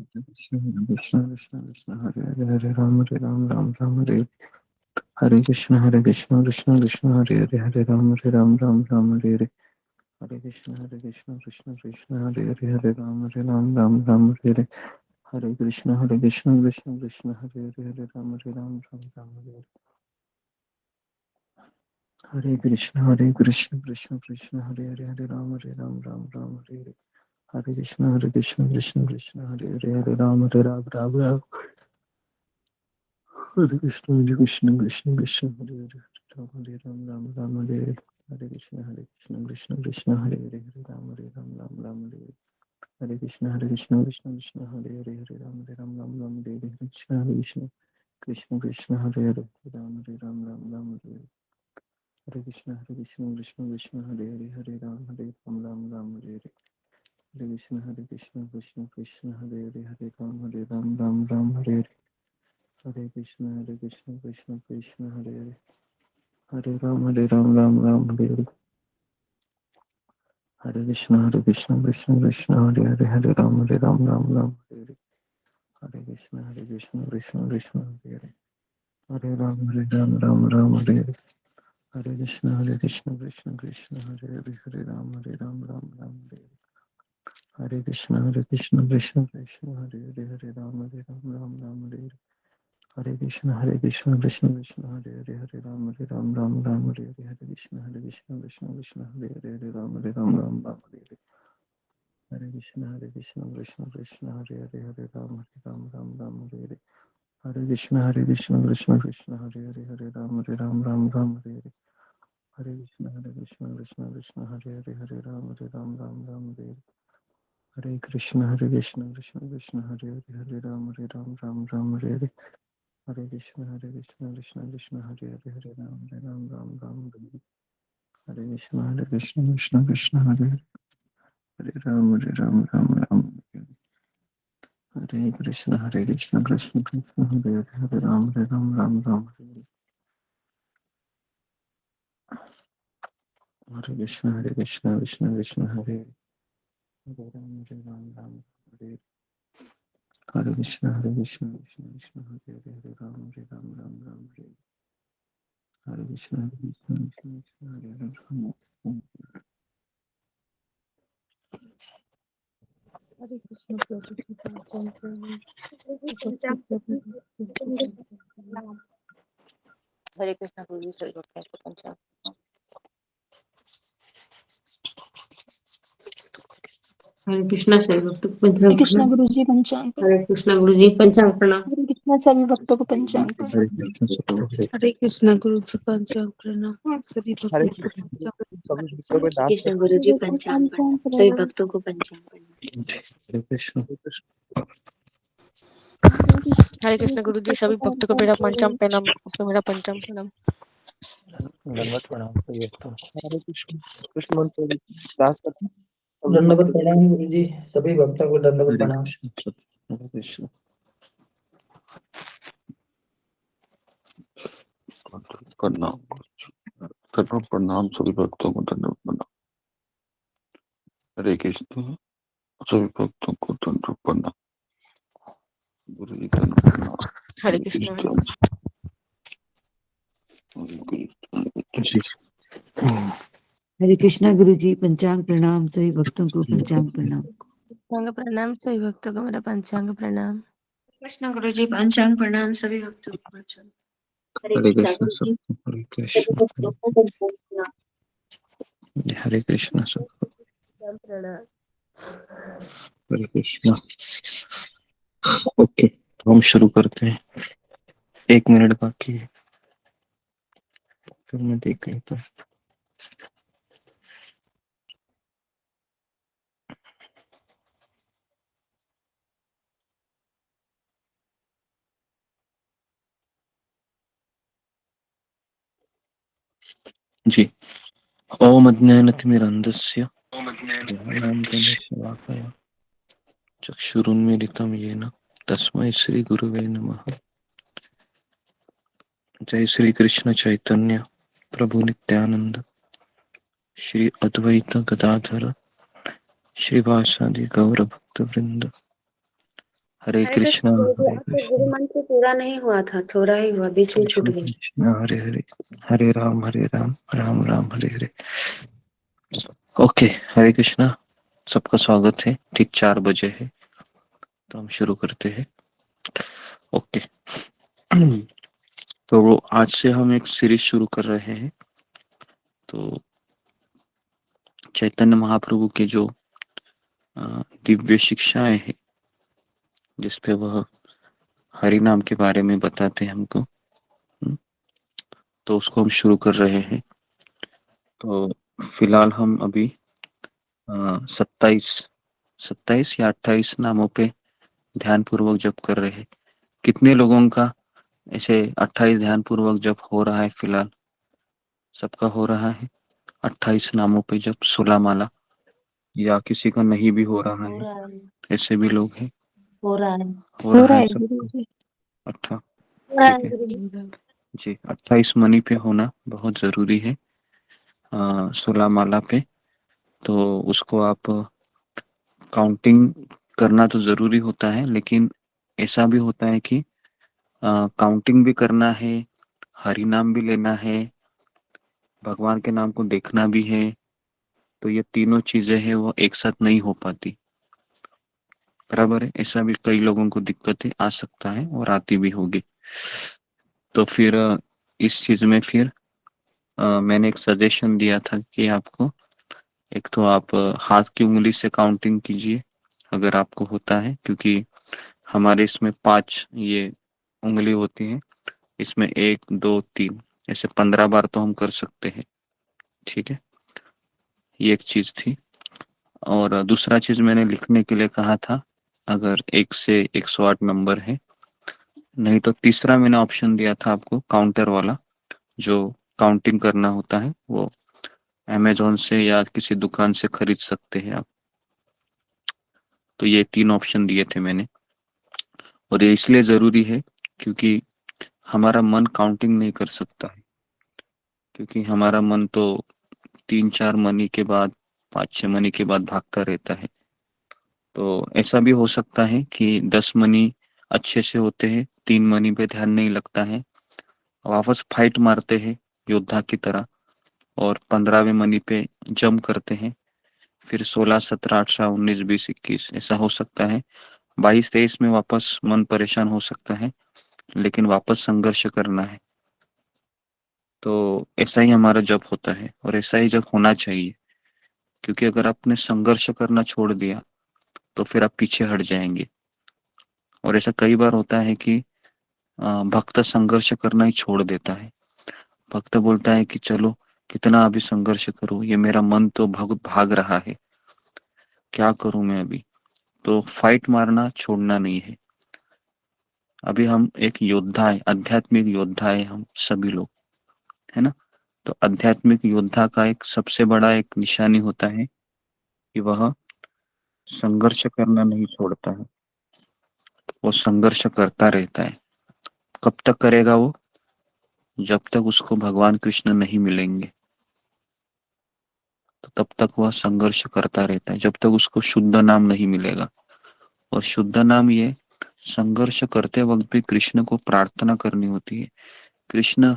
Krishna Krishna Krishna Krishna Hare Hare Hare Ram Ram Ram Hare Hare Krishna Krishna Krishna Hare Hare Hare Ram Hare Krishna Krishna Krishna Hare Ram Hare Hare Krishna Krishna Krishna Hare Hare Hare Krishna Krishna Hare Ram Hare Hare Krishna Hare Ram Hare Krishna Ram Hare Hare Krishna Ram Hare Krishna Krishna Hare Krishna Ram Hare Ram Hare Hare Hare Krishna Hare Hare Ram Hare Hare Krishna Hare Ram Hare Krishna Krishna Krishna Hare Ram Hare Krishna Krishna Krishna Hare Ram Hare Hare Krishna Krishna Hare Ram Hare Krishna Krishna Hare Ram Hare Krishna Prabhu Ji Pancham Pranam उपस्थित सभी भक्तों को पंचांग हरे कृष्ण गुरु जी सभी भक्तों को पंचांग हरे कृष्णा सभी भक्तों को पंचांग कृष्ण प्रणाम। गुरु जी पंचांग हरे कृष्णा गुरु जी पंचांग प्रणाम। हरे कृष्ण सभी भक्तों को पंचांग Hare Krishna हरे कृष्णा गुरु जी पंचांग प्रणाम सभी हरे भक्तों को कृष्ण पंचांग सभी भक्तों हरे को दास कृष्ण गुरु जी पंचांग प्रणाम सभी भक्तों को पंचांग प्रणाम। Hare Krishna हरे कृष्ण गुरु जी सभी भक्तों को मेरा पंचांग प्रणाम उसको मेरा पंचांग प्रणाम दंडवत प्रणाम सभी भक्तों हरे कृष्ण कृष्ण मंत्र दास करते हैं। दंडवत प्रणाम गुरु जी सभी भक्तों को दंडवत हरे प्रणाम। कृष्ण प्रणाम प्रणाम प्रणाम सभी भक्तों को दंडवत प्रणाम। हरे कृष्ण सभी भक्तों को दंडवत प्रणाम। गुरु जी दंडवत प्रणाम। हरे कृष्ण हरे कृष्णा गुरु जी पंचांग प्रणाम सभी भक्तों को पंचांग प्रणाम। पंचांग प्रणाम सभी भक्तों को मेरा पंचांग प्रणाम कृष्ण गुरु जी पंचांग प्रणाम सभी भक्तों को पंचांग। हरे हरे कृष्णा कृष्ण गुरु जी हरे सभी कृष्ण भक्तों को पंचांग प्रणाम। हरे कृष्ण प्रणाम हरे कृष्ण। ओके तो हम शुरू करते हैं। 1 मिनट बाकी है फिर मैं देख लेता हूँ। जी ओम अज्ञानतिमिरन्धस्य ज्ञानाञ्जनशलाकया चक्षुरुन्मीलितं येन तस्मै श्री गुरुवे नमः। जय श्री कृष्ण चैतन्य प्रभु नित्यानंद श्री अद्वैत गदाधर श्रीवासादि गौर भक्त वृंद। हरे हरे कृष्णा कृष्ण गुरु जी, हरे आपका कृष्णा गुरु मंत्र पूरा नहीं हुआ था, थोड़ा ही हुआ, बीच में छूट कृष्ण गया। कृष्ण हरे हरे, हरे राम राम राम हरे हरे। ओके, हरे कृष्णा। सबका स्वागत है। ठीक 4 बजे है तो हम शुरू करते हैं। ओके। तो आज से हम एक सीरीज शुरू कर रहे हैं। तो चैतन्य महाप्रभु की जो दिव्य शिक्षाएं हैं, जिसपे वह हरि नाम के बारे में बताते हैं हमको, तो उसको हम शुरू कर रहे हैं। तो फिलहाल हम अभी 27 या 28 नामों पे ध्यान पूर्वक जप कर रहे हैं। कितने लोगों का ऐसे 28 ध्यान पूर्वक जप हो रहा है? फिलहाल सबका हो रहा है 28 नामों पे जप, 16 माला, या किसी का नहीं भी हो रहा हो है? रहा है, ऐसे भी लोग हैं। हो रहा है, हो हो रहा रहा है है सबको। गुरुजी। अच्छा, हाँ, ठीक है गुरु जी। जी। 28 मनी पे होना बहुत जरूरी है। 16 माला पे तो उसको आप काउंटिंग करना तो जरूरी होता है, लेकिन ऐसा भी होता है कि काउंटिंग भी करना है, हरि नाम भी लेना है, भगवान के नाम को देखना भी है। तो ये तीनों चीजें हैं वो एक साथ नहीं हो पाती। बराबर है। ऐसा भी कई लोगों को दिक्कतें आ सकता है और आती भी होगी। तो फिर इस चीज में फिर मैंने एक सजेशन दिया था कि आपको एक तो आप हाथ की उंगली से काउंटिंग कीजिए अगर आपको होता है, क्योंकि हमारे इसमें 5 ये उंगली होती है। इसमें 1 2 3 ऐसे 15 बार तो हम कर सकते हैं। ठीक है, ये एक चीज थी। और दूसरा चीज मैंने लिखने के लिए कहा था, अगर 1 से 108 नंबर है। नहीं तो तीसरा मैंने ऑप्शन दिया था आपको, काउंटर वाला, जो काउंटिंग करना होता है, वो अमेजोन से या किसी दुकान से खरीद सकते हैं आप। तो ये 3 ऑप्शन दिए थे मैंने। और ये इसलिए जरूरी है क्योंकि हमारा मन काउंटिंग नहीं कर सकता है, क्योंकि हमारा मन तो 3-4 मनी के बाद, 5-6 मनी के बाद भागता रहता है। तो ऐसा भी हो सकता है कि 10 मनी अच्छे से होते हैं, 3 मनी पे ध्यान नहीं लगता है, वापस फाइट मारते हैं योद्धा की तरह, और 15वें मनी पे जम करते हैं। फिर 16 17 18 19 20 21 ऐसा हो सकता है। 22 23 में वापस मन परेशान हो सकता है, लेकिन वापस संघर्ष करना है। तो ऐसा ही हमारा जप होता है और ऐसा ही जप होना चाहिए, क्योंकि अगर आपने संघर्ष करना छोड़ दिया तो फिर आप पीछे हट जाएंगे। और ऐसा कई बार होता है कि भक्त संघर्ष करना ही छोड़ देता है। भक्त बोलता है कि चलो कितना अभी संघर्ष करूं, ये मेरा मन तो भाग रहा है, क्या करूं मैं अभी। तो फाइट मारना छोड़ना नहीं है। अभी हम एक योद्धा है, आध्यात्मिक योद्धा है हम सभी लोग, है ना। तो आध्यात्मिक योद्धा का एक सबसे बड़ा एक निशानी होता है कि वह संघर्ष करना नहीं छोड़ता है, वो संघर्ष करता रहता है। कब तक करेगा वो? जब तक उसको भगवान कृष्ण नहीं मिलेंगे, तो तब तक वह संघर्ष करता रहता है, जब तक उसको शुद्ध नाम नहीं मिलेगा। और शुद्ध नाम ये संघर्ष करते वक्त भी कृष्ण को प्रार्थना करनी होती है। कृष्ण,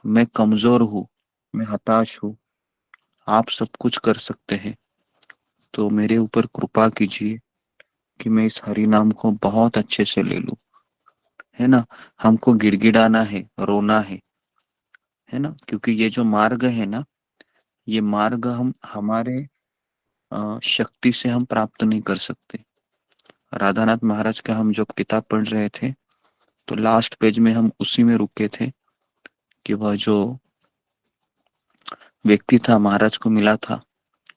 मैं कमजोर हूँ, मैं हताश हूँ, आप सब कुछ कर सकते हैं, तो मेरे ऊपर कृपा कीजिए कि मैं इस हरि नाम को बहुत अच्छे से ले लूं, है ना। हमको गिड़गिड़ाना है, रोना है ना, क्योंकि ये जो मार्ग है ना, ये मार्ग हम हमारे शक्ति से हम प्राप्त नहीं कर सकते। राधानाथ महाराज का हम जब किताब पढ़ रहे थे, तो लास्ट पेज में हम उसी में रुके थे कि वह जो व्यक्ति था महाराज को मिला था,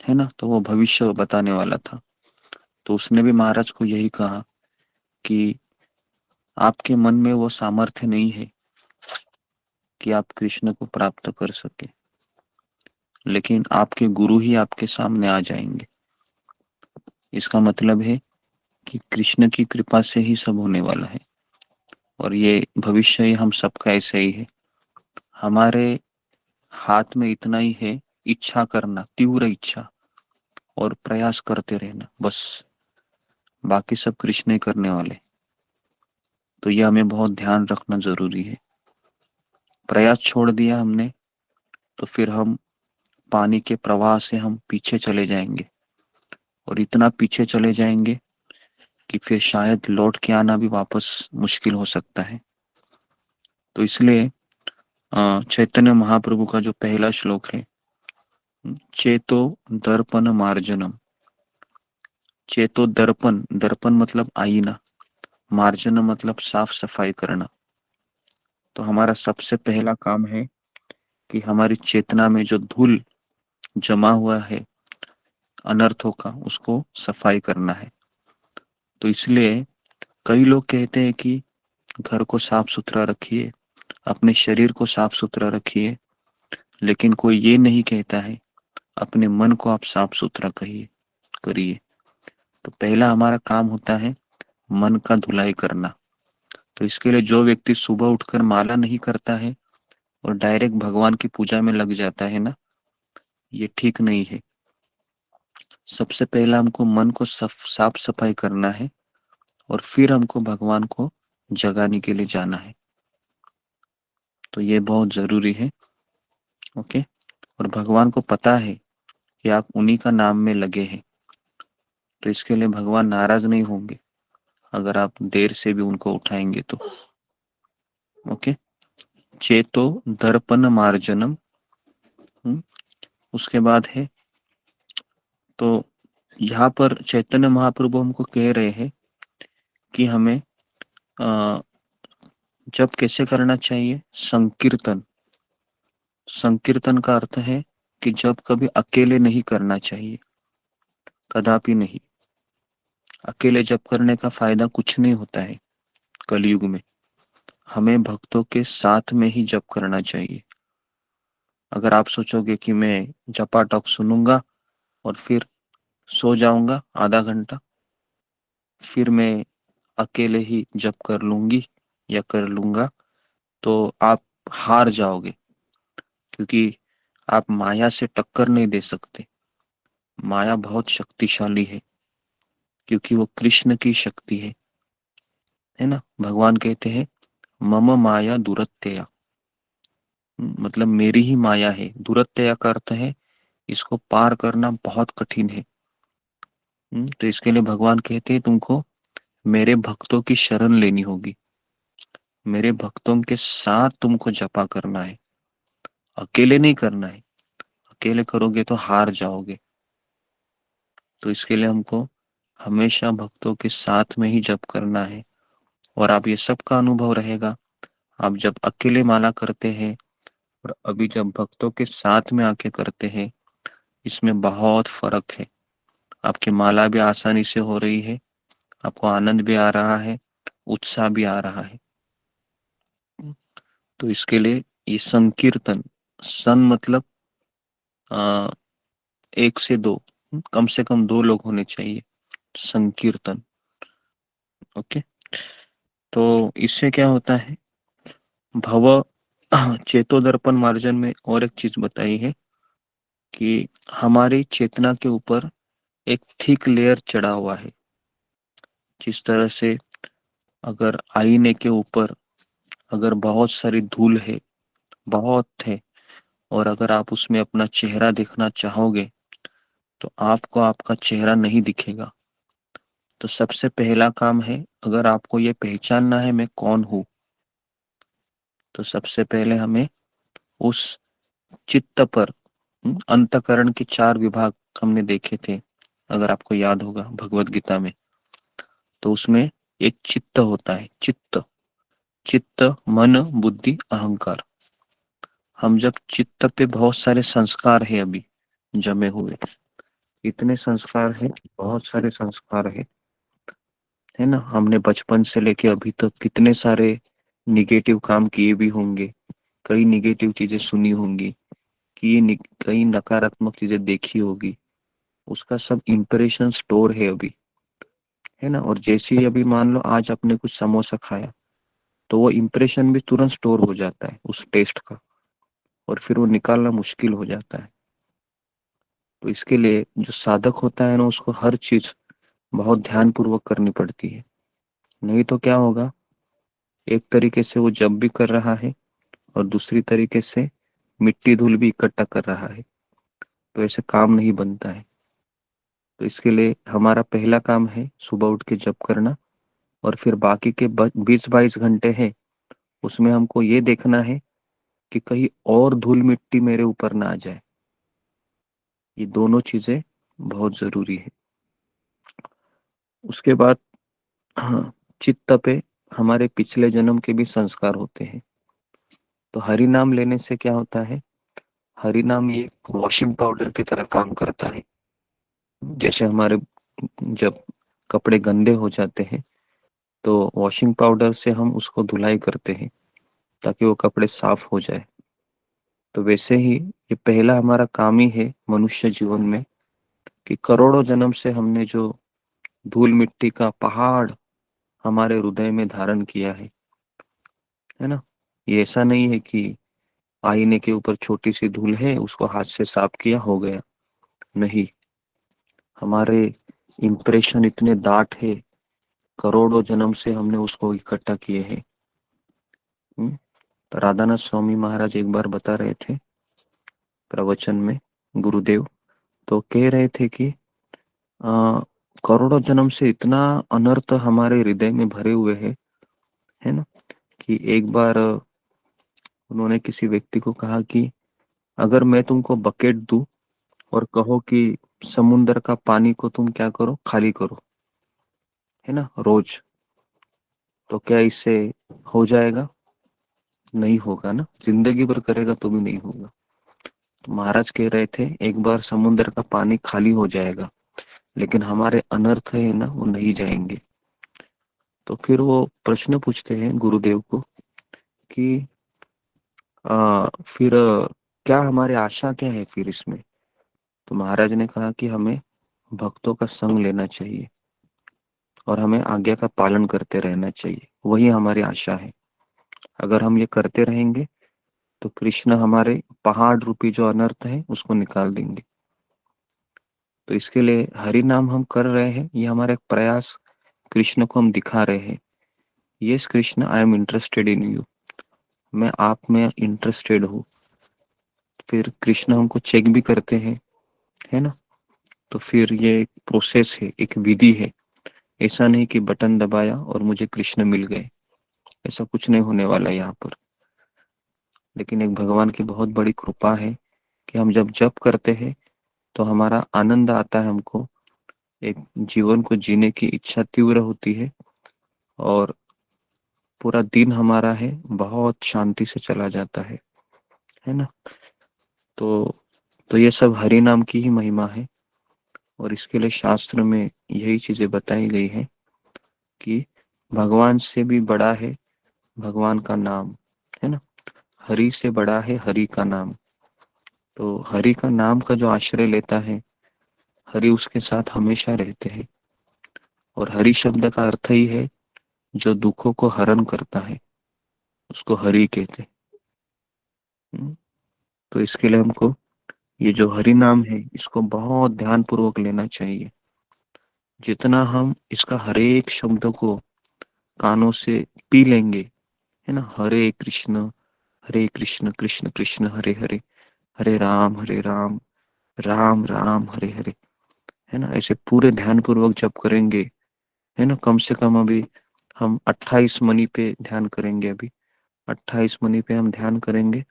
है ना, तो वो भविष्य बताने वाला था। तो उसने भी महाराज को यही कहा कि आपके मन में वो सामर्थ्य नहीं है कि आप कृष्ण को प्राप्त कर सके, लेकिन आपके गुरु ही आपके सामने आ जाएंगे। इसका मतलब है कि कृष्ण की कृपा से ही सब होने वाला है। और ये भविष्य ही हम सबका ऐसे ही है। हमारे हाथ में इतना ही है, इच्छा करना, तीव्र इच्छा, और प्रयास करते रहना, बस। बाकी सब कृष्ण ही करने वाले। तो ये हमें बहुत ध्यान रखना जरूरी है। प्रयास छोड़ दिया हमने तो फिर हम पानी के प्रवाह से हम पीछे चले जाएंगे, और इतना पीछे चले जाएंगे कि फिर शायद लौट के आना भी वापस मुश्किल हो सकता है। तो इसलिए चैतन्य महाप्रभु का जो पहला श्लोक है, चेतो दर्पण मार्जनम। चेतो दर्पण, दर्पण मतलब आईना, मार्जन मतलब साफ सफाई करना। तो हमारा सबसे पहला काम है कि हमारी चेतना में जो धूल जमा हुआ है अनर्थों का, उसको सफाई करना है। तो इसलिए कई लोग कहते हैं कि घर को साफ सुथरा रखिए, अपने शरीर को साफ सुथरा रखिए, लेकिन कोई ये नहीं कहता है अपने मन को आप साफ सुथरा करिए। तो पहला हमारा काम होता है मन का धुलाई करना। तो इसके लिए जो व्यक्ति सुबह उठकर माला नहीं करता है और डायरेक्ट भगवान की पूजा में लग जाता है ना, ये ठीक नहीं है। सबसे पहला हमको मन को साफ सफाई करना है, और फिर हमको भगवान को जगाने के लिए जाना है। तो ये बहुत जरूरी है। ओके। और भगवान को पता है कि आप उन्हीं का नाम में लगे हैं, तो इसके लिए भगवान नाराज नहीं होंगे अगर आप देर से भी उनको उठाएंगे तो। ओके। चेतो दर्पण मार्जनम। उसके बाद है, तो यहाँ पर चैतन्य महाप्रभु हमको कह रहे हैं कि हमें जब कैसे करना चाहिए, संकीर्तन। संकीर्तन का अर्थ है कि जब कभी अकेले नहीं करना चाहिए, कदापि नहीं। अकेले जब करने का फायदा कुछ नहीं होता है कलयुग में। हमें भक्तों के साथ में ही जप करना चाहिए। अगर आप सोचोगे कि मैं जपा टॉक सुनूंगा और फिर सो जाऊंगा आधा घंटा, फिर मैं अकेले ही जप कर लूंगी या कर लूंगा, तो आप हार जाओगे, क्योंकि आप माया से टक्कर नहीं दे सकते। माया बहुत शक्तिशाली है, क्योंकि वो कृष्ण की शक्ति है ना। भगवान कहते हैं मम माया दुरत्यया, मतलब मेरी ही माया है। दुरत्यया का अर्थ है इसको पार करना बहुत कठिन है। तो इसके लिए भगवान कहते हैं तुमको मेरे भक्तों की शरण लेनी होगी, मेरे भक्तों के साथ तुमको जपा करना है, अकेले नहीं करना है। अकेले करोगे तो हार जाओगे। तो इसके लिए हमको हमेशा भक्तों के साथ में ही जप करना है। और आप ये सब का अनुभव रहेगा, आप जब अकेले माला करते हैं और अभी जब भक्तों के साथ में आके करते हैं, इसमें बहुत फर्क है। आपकी माला भी आसानी से हो रही है, आपको आनंद भी आ रहा है, उत्साह भी आ रहा है। तो इसके लिए ये संकीर्तन, सन मतलब आ, एक से दो, कम से कम दो लोग होने चाहिए, संकीर्तन। ओके। तो इससे क्या होता है, भव चेतो दर्पण मार्जन में और एक चीज बताई है कि हमारी चेतना के ऊपर एक थिक लेयर चढ़ा हुआ है। जिस तरह से अगर आईने के ऊपर अगर बहुत सारी धूल है, बहुत है, और अगर आप उसमें अपना चेहरा देखना चाहोगे तो आपको आपका चेहरा नहीं दिखेगा। तो सबसे पहला काम है, अगर आपको ये पहचानना है मैं कौन हूं, तो सबसे पहले हमें उस चित्त पर, अंतकरण के 4 विभाग हमने देखे थे, अगर आपको याद होगा भगवत गीता में। तो उसमें एक चित्त होता है, चित्त। चित्त मन बुद्धि अहंकार। हम जब चित्त पे बहुत सारे संस्कार है अभी जमे हुए, इतने संस्कार है, बहुत सारे संस्कार है ना। हमने बचपन से लेके अभी तक कितने सारे निगेटिव काम किए भी होंगे, कई निगेटिव चीजें सुनी होंगी, कई नकारात्मक चीजें देखी होगी। उसका सब इंप्रेशन स्टोर है अभी, है ना। और जैसे ही अभी मान लो आज आपने कुछ समोसा खाया, तो वो इंप्रेशन भी तुरंत स्टोर हो जाता है उस टेस्ट का, और फिर वो निकालना मुश्किल हो जाता है। तो इसके लिए जो साधक होता है ना, उसको हर चीज बहुत ध्यान पूर्वक करनी पड़ती है। नहीं तो क्या होगा, एक तरीके से वो जप भी कर रहा है और दूसरी तरीके से मिट्टी धूल भी इकट्ठा कर रहा है। तो ऐसे काम नहीं बनता है। तो इसके लिए हमारा पहला काम है सुबह उठ के जप करना, और फिर बाकी के 20-22 घंटे हैं उसमें हमको ये देखना है कि कहीं और धूल मिट्टी मेरे ऊपर ना आ जाए। ये दोनों चीजें बहुत जरूरी है। उसके बाद हाँ, चित्त पे हमारे पिछले जन्म के भी संस्कार होते हैं। तो हरि नाम लेने से क्या होता है, हरि नाम ये वॉशिंग पाउडर की तरह काम करता है। जैसे हमारे जब कपड़े गंदे हो जाते हैं तो वॉशिंग पाउडर से हम उसको धुलाई करते हैं ताकि वो कपड़े साफ हो जाए। तो वैसे ही ये पहला हमारा काम ही है मनुष्य जीवन में कि करोड़ों जन्म से हमने जो धूल मिट्टी का पहाड़ हमारे हृदय में धारण किया है ना। ये ऐसा नहीं है कि आईने के ऊपर छोटी सी धूल है उसको हाथ से साफ किया हो गया, नहीं। हमारे इंप्रेशन इतने दाट है, करोड़ों जन्म से हमने उसको इकट्ठा किए हैं। तो राधानाथ स्वामी महाराज एक बार बता रहे थे प्रवचन में, गुरुदेव तो कह रहे थे कि करोड़ों जन्म से इतना अनर्थ हमारे हृदय में भरे हुए है ना, कि एक बार उन्होंने किसी व्यक्ति को कहा कि अगर मैं तुमको बकेट दूं और कहो कि समुद्र का पानी को तुम क्या करो, खाली करो, है ना, रोज, तो क्या इससे हो जाएगा? नहीं होगा ना, जिंदगी भर करेगा तो भी नहीं होगा। तो महाराज कह रहे थे एक बार समुद्र का पानी खाली हो जाएगा लेकिन हमारे अनर्थ है ना वो नहीं जाएंगे। तो फिर वो प्रश्न पूछते हैं गुरुदेव को कि फिर क्या हमारी आशा क्या है फिर इसमें? तो महाराज ने कहा कि हमें भक्तों का संग लेना चाहिए और हमें आज्ञा का पालन करते रहना चाहिए, वही हमारी आशा है। अगर हम ये करते रहेंगे तो कृष्ण हमारे पहाड़ रूपी जो अनर्थ है उसको निकाल देंगे। तो इसके लिए हरि नाम हम कर रहे हैं, ये हमारा एक प्रयास कृष्ण को हम दिखा रहे हैं, yes Krishna I am interested in you, मैं आप में इंटरेस्टेड हूँ। फिर कृष्ण हमको चेक भी करते हैं, है ना। तो फिर ये एक प्रोसेस है, एक विधि है। ऐसा नहीं कि बटन दबाया और मुझे कृष्ण मिल गए, ऐसा कुछ नहीं होने वाला यहाँ पर। लेकिन एक भगवान की बहुत बड़ी कृपा है कि हम जब जप करते हैं तो हमारा आनंद आता है, हमको एक जीवन को जीने की इच्छा तीव्र होती है और पूरा दिन हमारा है बहुत शांति से चला जाता है ना। तो ये सब हरि नाम की ही महिमा है और इसके लिए शास्त्र में यही चीजें बताई गई है कि भगवान से भी बड़ा है भगवान का नाम, है ना। हरि से बड़ा है हरि का नाम। तो हरि का नाम का जो आश्रय लेता है, हरि उसके साथ हमेशा रहते हैं। और हरि शब्द का अर्थ ही है जो दुखों को हरण करता है, उसको हरि कहते हैं। तो इसके लिए हमको ये जो हरि नाम है इसको बहुत ध्यान पूर्वक लेना चाहिए। जितना हम इसका हर एक शब्द को कानों से पी लेंगे, है ना, हरे कृष्ण कृष्ण कृष्ण हरे हरे, हरे राम राम राम हरे हरे, है ना, ऐसे पूरे ध्यान पूर्वक जप करेंगे, है ना। कम से कम अभी हम 28 मनी पे ध्यान करेंगे, अभी 28 मनी पे हम ध्यान करेंगे,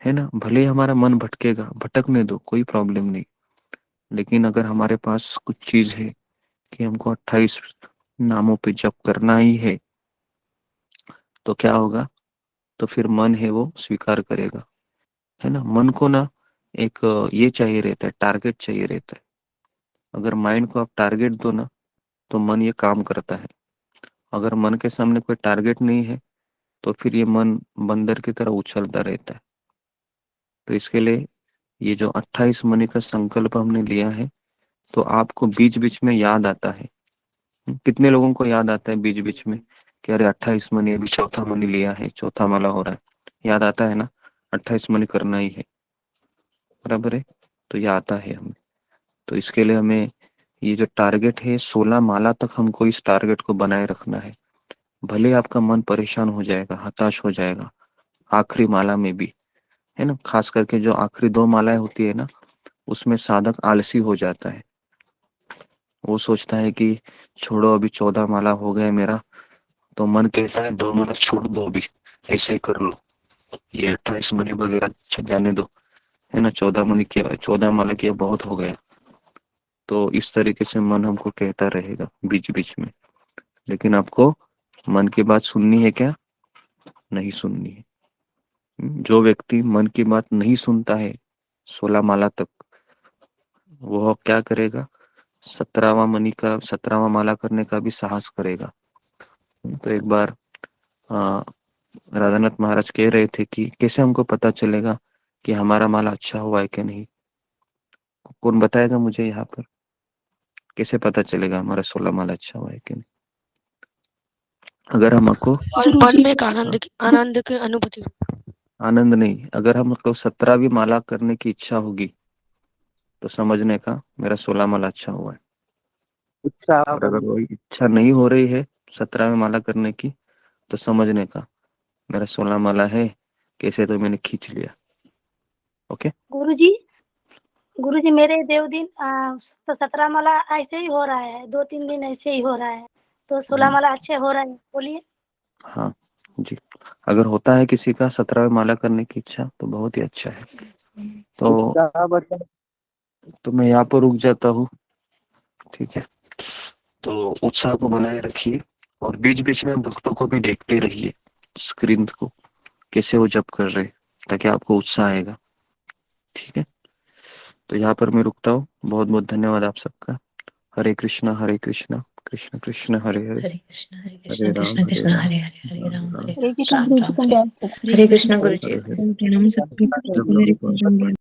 है ना। भले ही हमारा मन भटकेगा, भटकने दो, कोई प्रॉब्लम नहीं। लेकिन अगर हमारे पास कुछ चीज है कि हमको 28 नामों पे जप करना ही है तो क्या होगा, तो फिर मन है वो स्वीकार करेगा, है ना। मन को ना एक ये चाहिए रहता है, टारगेट चाहिए रहता है। अगर माइंड को आप टारगेट दो ना तो मन ये काम करता है। अगर मन के सामने कोई टारगेट नहीं है तो फिर ये मन बंदर की तरह उछलता रहता है। तो इसके लिए ये जो 28 मनी का संकल्प हमने लिया है तो आपको बीच बीच में याद आता है। कितने लोगों को याद आता है बीच बीच में कि अरे 28 मनी, अभी चौथा मनी लिया है, चौथा माला हो रहा है, याद आता है ना, 28 मनी करना ही है, बराबर है। तो ये आता है हमें। तो इसके लिए हमें ये जो टारगेट है 16 माला तक हमको इस टारगेट को बनाए रखना है। भले आपका मन परेशान हो जाएगा, हताश हो जाएगा, आखिरी माला में भी, है ना। खास करके जो आखिरी 2 मालाएं होती है ना, उसमें साधक आलसी हो जाता है। वो सोचता है कि छोड़ो, अभी 14 माला हो गए मेरा, तो मन कहता है 2 माला छोड़ दो, अभी ऐसे ही कर लो, ये 28 मनी वगैरह जाने दो, है ना। 14 माला किया, बहुत हो गया। तो इस तरीके से मन हमको कहता रहेगा बीच बीच में। लेकिन आपको मन की बात सुननी है क्या? नहीं सुननी है। जो व्यक्ति मन की बात नहीं सुनता है 16 माला तक, वो क्या करेगा? 17वां माला करने का भी साहस करेगा। तो एक बार राधानाथ महाराज कह रहे थे कि कैसे हमको पता चलेगा कि हमारा माला अच्छा हुआ है कि नहीं। कौन बताएगा मुझे यहाँ पर, कैसे पता चलेगा हमारा 16 माला अच्छा हुआ है कि नहीं? अगर हमको और मन में एक आनंद की अनुभूति। आनंद नहीं, अगर हमको 17वीं माला करने की इच्छा होगी तो समझने का मेरा 16 माला अच्छा हुआ है। उत्साह और अगर वही इच्छा नहीं हो रही है 17वीं माला करने की, तो समझने का मेरा 16 माला है, कैसे तो मैंने खींच लिया। ओके गुरुजी मेरे देव दिन तो 17 माला ऐसे ही हो रहा है, 2-3 दिन ऐसे ही हो रहा है, तो 16 माला अच्छे हो रहा है। बोलिए। हाँ जी, अगर होता है किसी का 17वीं माला करने की इच्छा तो बहुत ही अच्छा है। तो उत्साह बताए। मैं यहाँ पर रुक जाता हूँ, ठीक है। तो उत्साह को बनाए रखिए और बीच बीच में भक्तों को भी देखते रहिए, स्क्रीन को कैसे वो जप कर रहे, ताकि आपको उत्साह आएगा। ठीक है, तो यहाँ पर मैं रुकता हूँ। बहुत बहुत धन्यवाद आप सबका। हरे कृष्णा कृष्ण कृष्ण हरे हरे, हरे कृष्ण हरे कृष्ण राम कृष्ण हरे हरे हरे राम राम हरे हरे कृष्ण राम गुरु जी राम का हरे नाम। हरे कृष्ण गुरु जी हरे हरे। प्रणाम सभी जब मेरे लगे